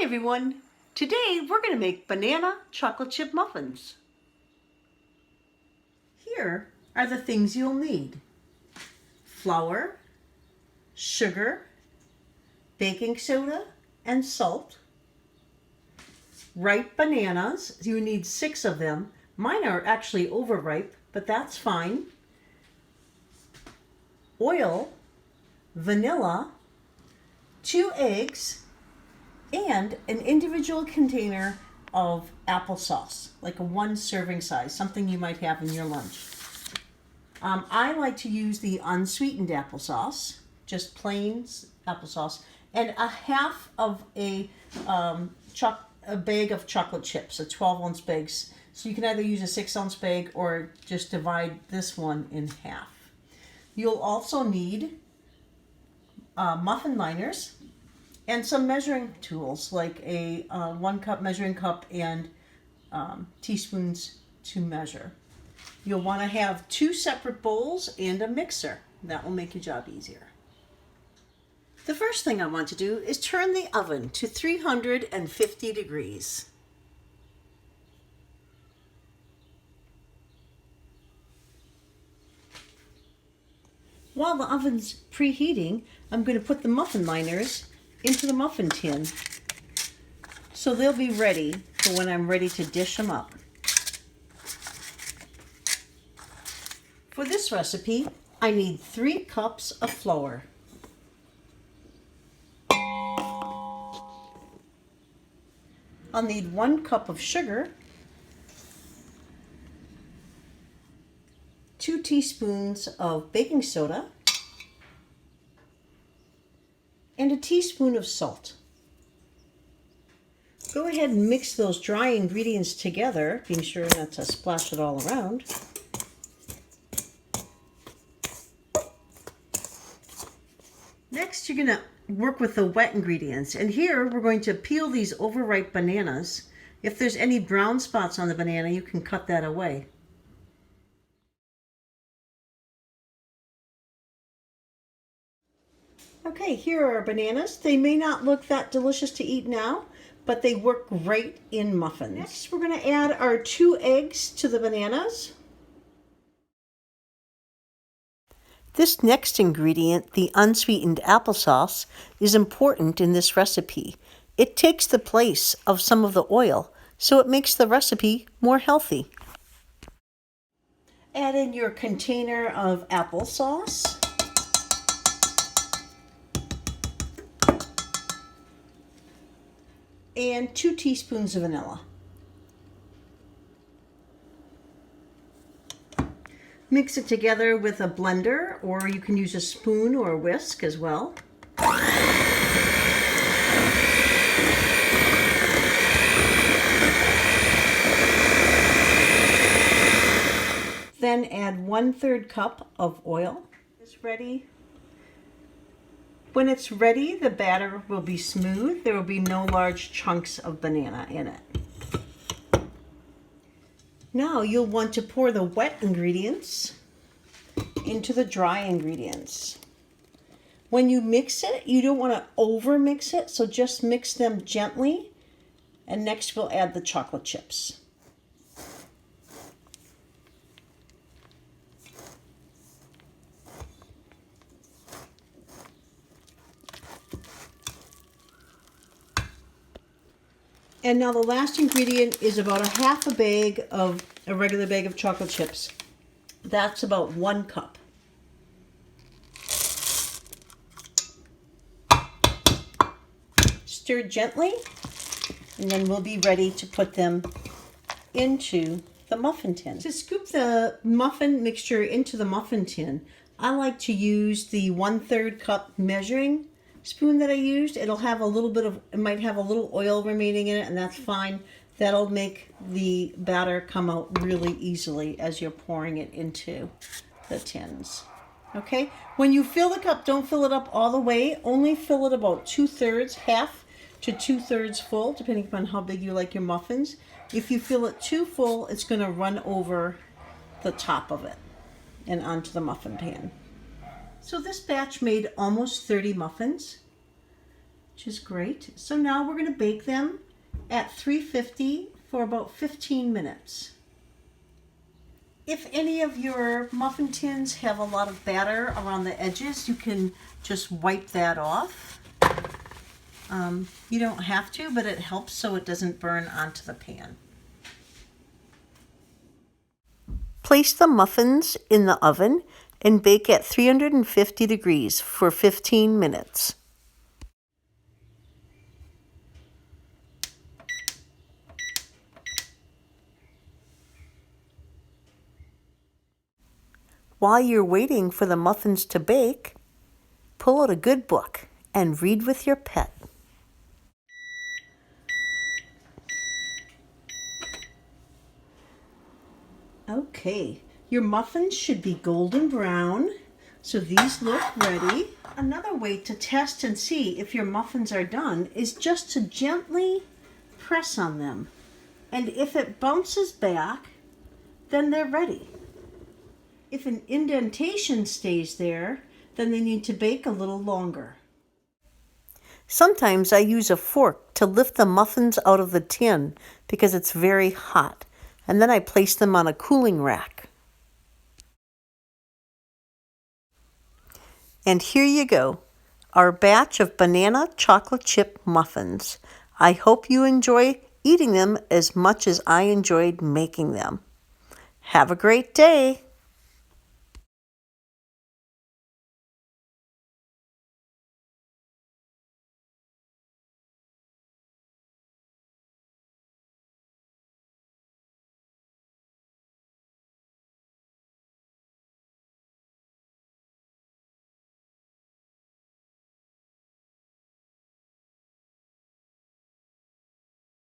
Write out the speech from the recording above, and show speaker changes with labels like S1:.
S1: Hi everyone! Today we're going to make banana chocolate chip muffins. Here are the things you'll need. Flour, sugar, baking soda, and salt. Ripe bananas, you need 6 of them. Mine are actually overripe, but that's fine. Oil, vanilla, 2 eggs, and an individual container of applesauce, like a 1 serving size, something you might have in your lunch. I like to use the unsweetened applesauce, just plain applesauce, and a half of a bag of chocolate chips, a 12-ounce bag. So you can either use a 6-ounce bag or just divide this one in half. You'll also need muffin liners and some measuring tools, like a 1-cup measuring cup and teaspoons to measure. You'll want to have 2 separate bowls and a mixer. That will make your job easier. The first thing I want to do is turn the oven to 350 degrees. While the oven's preheating, I'm going to put the muffin liners into the muffin tin so they'll be ready for when I'm ready to dish them up. For this recipe, I need 3 cups of flour. I'll need 1 cup of sugar, 2 teaspoons of baking soda, and a teaspoon of salt. Go ahead and mix those dry ingredients together, being sure not to splash it all around. Next, you're going to work with the wet ingredients. And here, we're going to peel these overripe bananas. If there's any brown spots on the banana, you can cut that away. Okay, here are our bananas. They may not look that delicious to eat now, but they work great in muffins. Next, we're going to add our 2 eggs to the bananas. This next ingredient, the unsweetened applesauce, is important in this recipe. It takes the place of some of the oil, so it makes the recipe more healthy. Add in your container of applesauce. And 2 teaspoons of vanilla. Mix it together with a blender, or you can use a spoon or a whisk as well. Then add 1/3 cup of oil. It's ready. When it's ready, the batter will be smooth. There will be no large chunks of banana in it. Now you'll want to pour the wet ingredients into the dry ingredients. When you mix it, you don't want to over mix it, so just mix them gently. And next we'll add the chocolate chips. And now the last ingredient is about a regular bag of chocolate chips. That's about 1 cup. Stir gently, and then we'll be ready to put them into the muffin tin. To scoop the muffin mixture into the muffin tin, I like to use the 1/3 cup measuring spoon that I used. It might have a little oil remaining in it, and that's fine. That'll make the batter come out really easily as you're pouring it into the tins. Okay, when you fill the cup, don't fill it up all the way. Only fill it about 2/3, half to 2/3 full, depending upon how big you like your muffins. If you fill it too full, it's going to run over the top of it and onto the muffin pan. So this batch made almost 30 muffins. which is great. So now we're going to bake them at 350 for about 15 minutes. If any of your muffin tins have a lot of batter around the edges, you can just wipe that off. You don't have to, but it helps so it doesn't burn onto the pan. Place the muffins in the oven and bake at 350 degrees for 15 minutes. While you're waiting for the muffins to bake, pull out a good book and read with your pet. Okay, your muffins should be golden brown, so these look ready. Another way to test and see if your muffins are done is just to gently press on them. And if it bounces back, then they're ready. If an indentation stays there, then they need to bake a little longer. Sometimes I use a fork to lift the muffins out of the tin because it's very hot, and then I place them on a cooling rack. And here you go, our batch of banana chocolate chip muffins. I hope you enjoy eating them as much as I enjoyed making them. Have a great day.